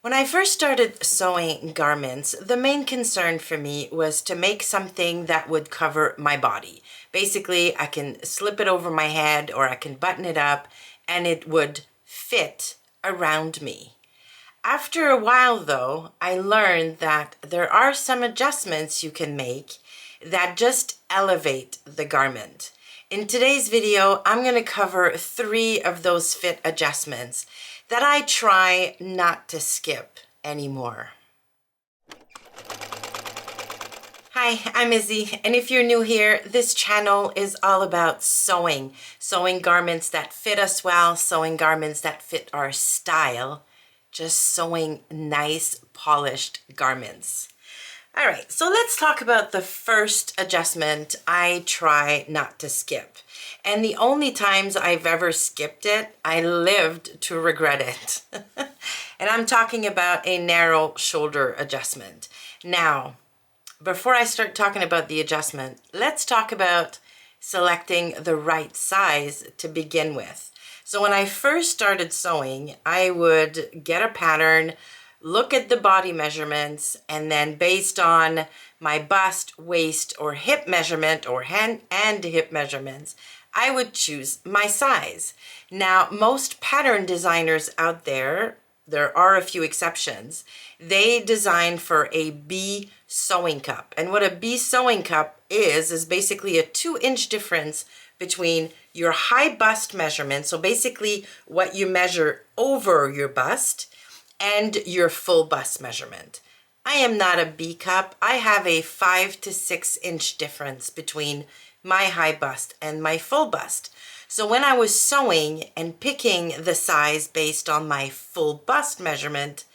When I first started sewing garments, the main concern for me was to make something that would cover my body. Basically, I can slip it over my head or I can button it up and it would fit around me. After a while, though, I learned that there are some adjustments you can make that just elevate the garment. In today's video, I'm going to cover 3 of those fit adjustments that I try not to skip anymore. Hi, I'm Izzy, and if you're new here, this channel is all about sewing. Sewing garments that fit us well, sewing garments that fit our style, just sewing nice, polished garments. All right, so let's talk about the first adjustment I try not to skip. And the only times I've ever skipped it, I lived to regret it. And I'm talking about a narrow shoulder adjustment. Now, before I start talking about the adjustment, let's talk about selecting the right size to begin with. So when I first started sewing, I would get a pattern, look at the body measurements, and then based on my bust, waist, or hip measurement, or hand and hip measurements, I would choose my size. Now, most pattern designers out there are a few exceptions, they design for a B sewing cup. And what a B sewing cup is basically a 2-inch difference between your high bust measurement, so basically what you measure over your bust, and your full bust measurement. I am not a B cup. I have a 5 to 6 inch difference between my high bust and my full bust. So when I was sewing and picking the size based on my full bust measurement,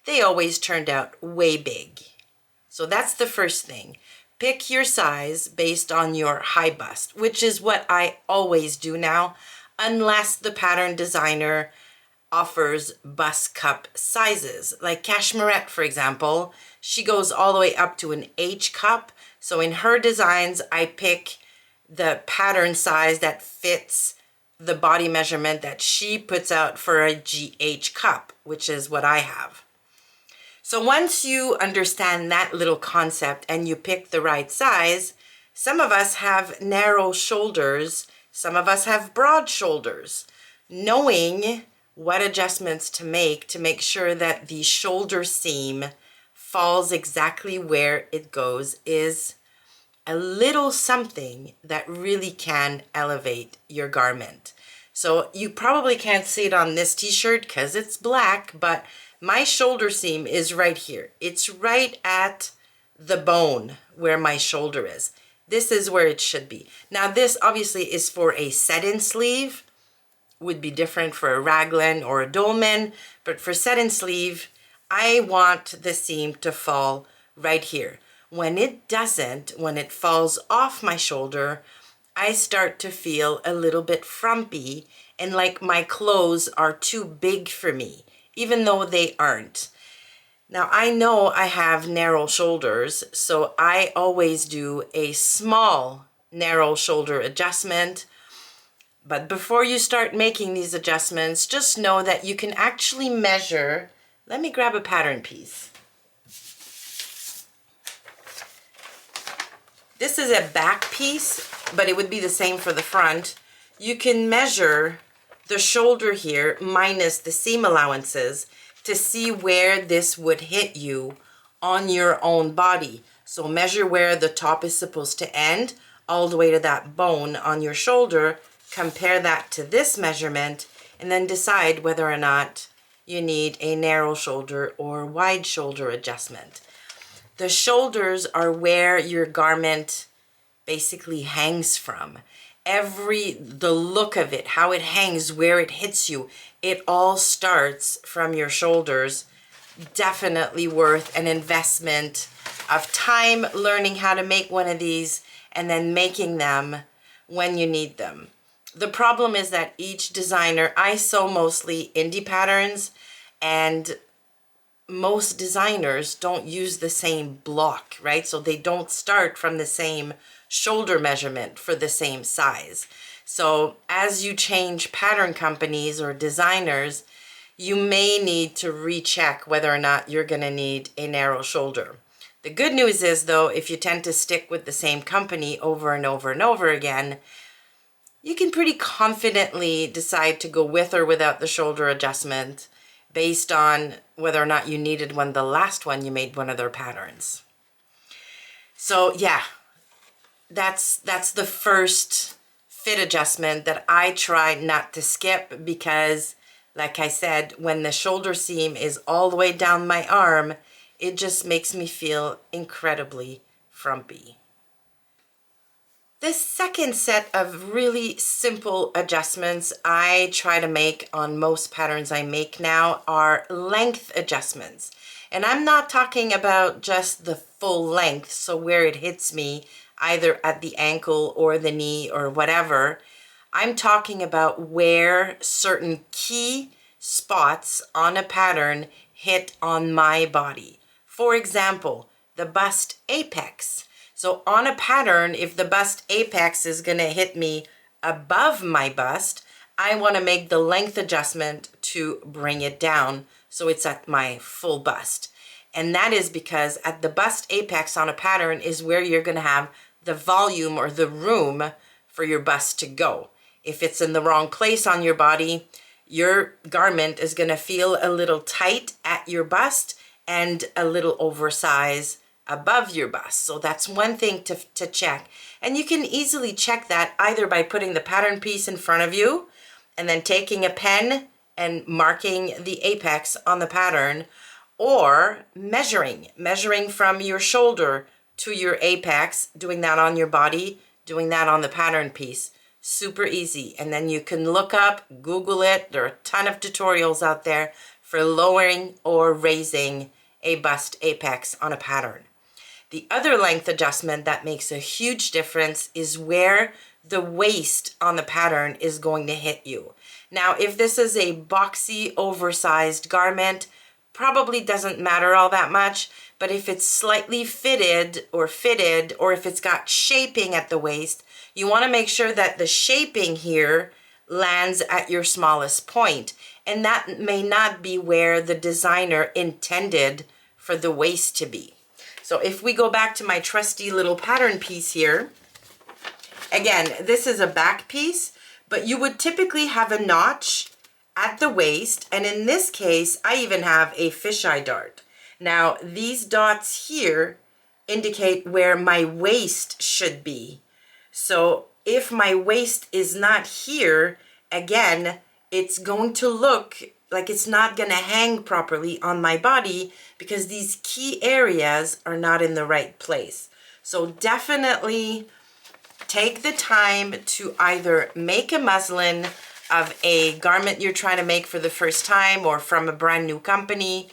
they always turned out way big. So that's the first thing. Pick your size based on your high bust, which is what I always do now, unless the pattern designer offers bust cup sizes. Like Cashmerette, for example, she goes all the way up to an H cup. So in her designs, I pick the pattern size that fits the body measurement that she puts out for a GH cup, which is what I have. So once you understand that little concept and you pick the right size, some of us have narrow shoulders, some of us have broad shoulders. Knowing what adjustments to make sure that the shoulder seam falls exactly where it goes is a little something that really can elevate your garment. So you probably can't see it on this t-shirt because it's black, but my shoulder seam is right here. It's right at the bone where my shoulder is. This is where it should be. Now this obviously is for a set-in sleeve, would be different for a raglan or a dolman, but for set-in sleeve, I want the seam to fall right here. When it doesn't, when it falls off my shoulder, I start to feel a little bit frumpy and like my clothes are too big for me, even though they aren't. Now I know I have narrow shoulders, so I always do a small narrow shoulder adjustment. But before you start making these adjustments, just know that you can actually measure. Let me grab a pattern piece. This is a back piece, but it would be the same for the front. You can measure the shoulder here minus the seam allowances to see where this would hit you on your own body. So measure where the top is supposed to end all the way to that bone on your shoulder. Compare that to this measurement and then decide whether or not you need a narrow shoulder or wide shoulder adjustment. The shoulders are where your garment basically hangs from. The look of it, how it hangs, where it hits you, it all starts from your shoulders. Definitely worth an investment of time learning how to make one of these and then making them when you need them. The problem is that each designer, I sew mostly indie patterns, and most designers don't use the same block, right? So they don't start from the same shoulder measurement for the same size. So as you change pattern companies or designers, you may need to recheck whether or not you're going to need a narrow shoulder. The good news is, though, if you tend to stick with the same company over and over and over again, you can pretty confidently decide to go with or without the shoulder adjustment based on whether or not you needed one the last one you made one of their patterns. So yeah, that's the first fit adjustment that I try not to skip because, like I said, when the shoulder seam is all the way down my arm, it just makes me feel incredibly frumpy. The second set of really simple adjustments I try to make on most patterns I make now are length adjustments. And I'm not talking about just the full length, so where it hits me either at the ankle or the knee or whatever. I'm talking about where certain key spots on a pattern hit on my body. For example, the bust apex. So on a pattern, if the bust apex is going to hit me above my bust, I want to make the length adjustment to bring it down so it's at my full bust. And that is because at the bust apex on a pattern is where you're going to have the volume or the room for your bust to go. If it's in the wrong place on your body, your garment is going to feel a little tight at your bust and a little oversized above your bust. So that's one thing to check. And you can easily check that either by putting the pattern piece in front of you and then taking a pen and marking the apex on the pattern, or measuring from your shoulder to your apex, doing that on your body, doing that on the pattern piece. Super easy. And then you can look up, Google it. There are a ton of tutorials out there for lowering or raising a bust apex on a pattern. The other length adjustment that makes a huge difference is where the waist on the pattern is going to hit you. Now, if this is a boxy, oversized garment, probably doesn't matter all that much, but if it's slightly fitted, or if it's got shaping at the waist, you want to make sure that the shaping here lands at your smallest point. And that may not be where the designer intended for the waist to be. So if we go back to my trusty little pattern piece here, again, this is a back piece, but you would typically have a notch at the waist. And in this case, I even have a fisheye dart. Now, these dots here indicate where my waist should be. So if my waist is not here, again, it's going to look like it's not going to hang properly on my body because these key areas are not in the right place. So definitely take the time to either make a muslin of a garment you're trying to make for the first time or from a brand new company,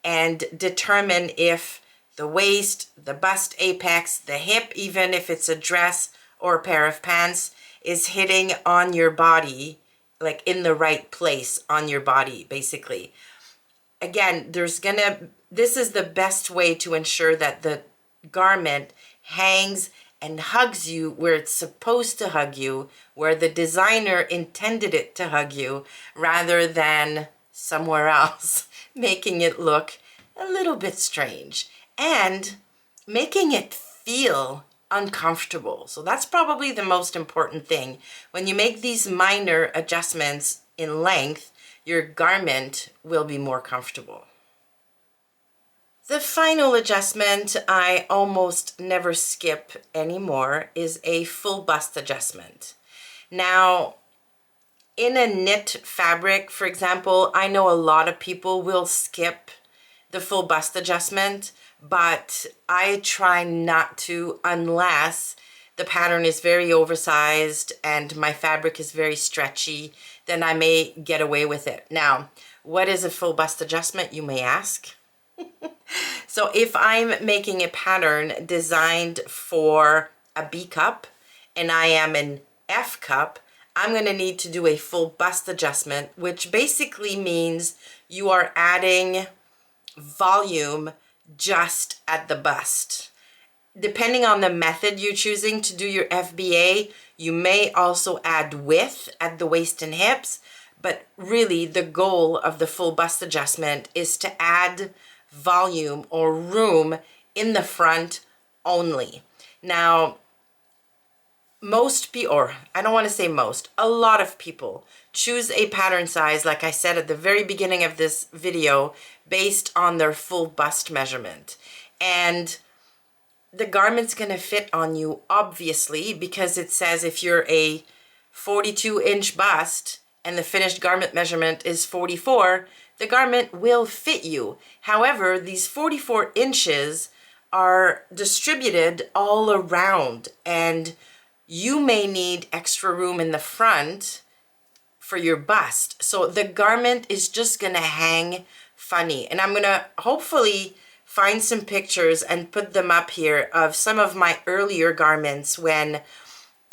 and determine if the waist, the bust apex, the hip, even if it's a dress or a pair of pants, is hitting on your body, like in the right place on your body, basically. Again, this is the best way to ensure that the garment hangs and hugs you where it's supposed to hug you, where the designer intended it to hug you, rather than somewhere else, making it look a little bit strange and making it feel uncomfortable. So that's probably the most important thing. When you make these minor adjustments in length, your garment will be more comfortable. The final adjustment I almost never skip anymore is a full bust adjustment. Now, in a knit fabric, for example, I know a lot of people will skip the full bust adjustment, but I try not to unless the pattern is very oversized and my fabric is very stretchy. Then I may get away with it. Now, what is a full bust adjustment, you may ask? So if I'm making a pattern designed for a B cup and I am an F cup, I'm going to need to do a full bust adjustment, which basically means you are adding volume just at the bust. Depending on the method you're choosing to do your FBA, you may also add width at the waist and hips, But really the goal of the full bust adjustment is to add volume or room in the front only. Now, most people, or I don't want to say most, a lot of people choose a pattern size, like I said at the very beginning of this video, based on their full bust measurement. And the garment's going to fit on you, obviously, because it says if you're a 42-inch bust and the finished garment measurement is 44, the garment will fit you. However, these 44 inches are distributed all around, and you may need extra room in the front for your bust. So the garment is just gonna hang funny. And I'm gonna hopefully find some pictures and put them up here of some of my earlier garments when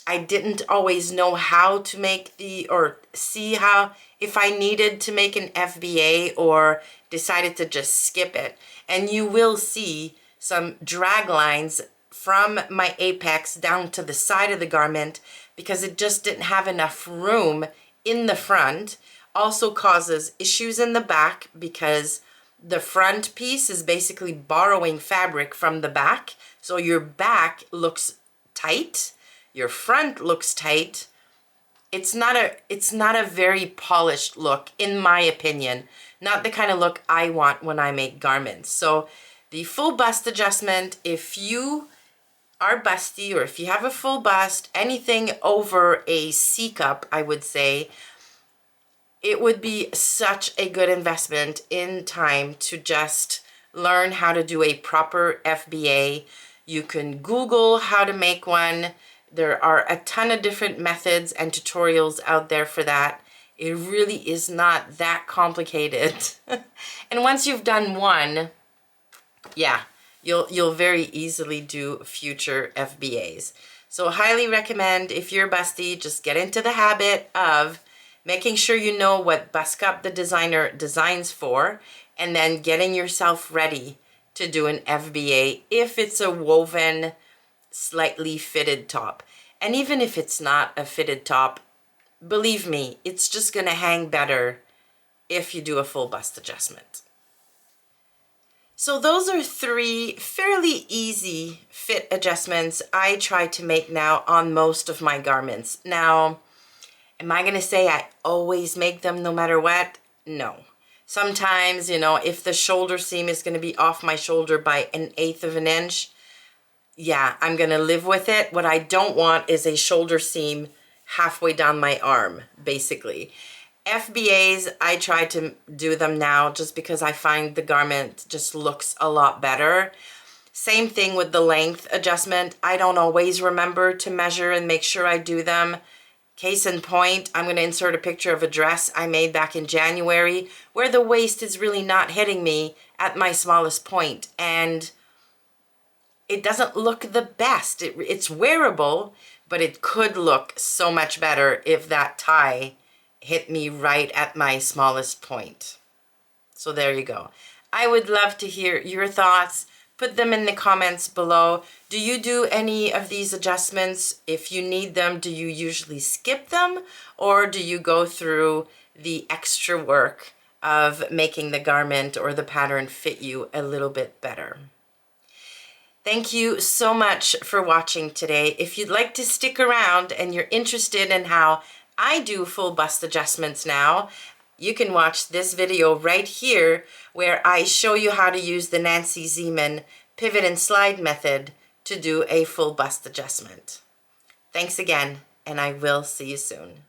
I didn't always know how to make or see how, if I needed to make an FBA or decided to just skip it. And you will see some drag lines from my apex down to the side of the garment because it just didn't have enough room in the front. Also causes issues in the back because the front piece is basically borrowing fabric from the back. So your back looks tight, your front looks tight. It's not a very polished look, in my opinion. Not the kind of look I want when I make garments. So the full bust adjustment, if you are busty or if you have a full bust, anything over a C cup, I would say, it would be such a good investment in time to just learn how to do a proper FBA. You can Google how to make one. There are a ton of different methods and tutorials out there for that. It really is not that complicated. And once you've done one, yeah, you'll very easily do future FBAs. So highly recommend, if you're busty, just get into the habit of making sure you know what bust cup the designer designs for, and then getting yourself ready to do an FBA if it's a woven, slightly fitted top. And even if it's not a fitted top, believe me, it's just gonna hang better if you do a full bust adjustment. So those are 3 fairly easy fit adjustments I try to make now on most of my garments. Now, am I gonna say I always make them no matter what? No. Sometimes, you know, if the shoulder seam is gonna be off my shoulder by 1/8 of an inch, yeah, I'm gonna live with it. What I don't want is a shoulder seam halfway down my arm, basically. FBAs, I try to do them now just because I find the garment just looks a lot better. Same thing with the length adjustment. I don't always remember to measure and make sure I do them. Case in point, I'm going to insert a picture of a dress I made back in January where the waist is really not hitting me at my smallest point, and it doesn't look the best. It's wearable, but it could look so much better if that tie hit me right at my smallest point. So there you go. I would love to hear your thoughts. Put them in the comments below. Do you do any of these adjustments? If you need them, do you usually skip them, or do you go through the extra work of making the garment or the pattern fit you a little bit better? Thank you so much for watching today. If you'd like to stick around and you're interested in how I do full bust adjustments now, you can watch this video right here where I show you how to use the Nancy Zieman pivot and slide method to do a full bust adjustment. Thanks again, and I will see you soon.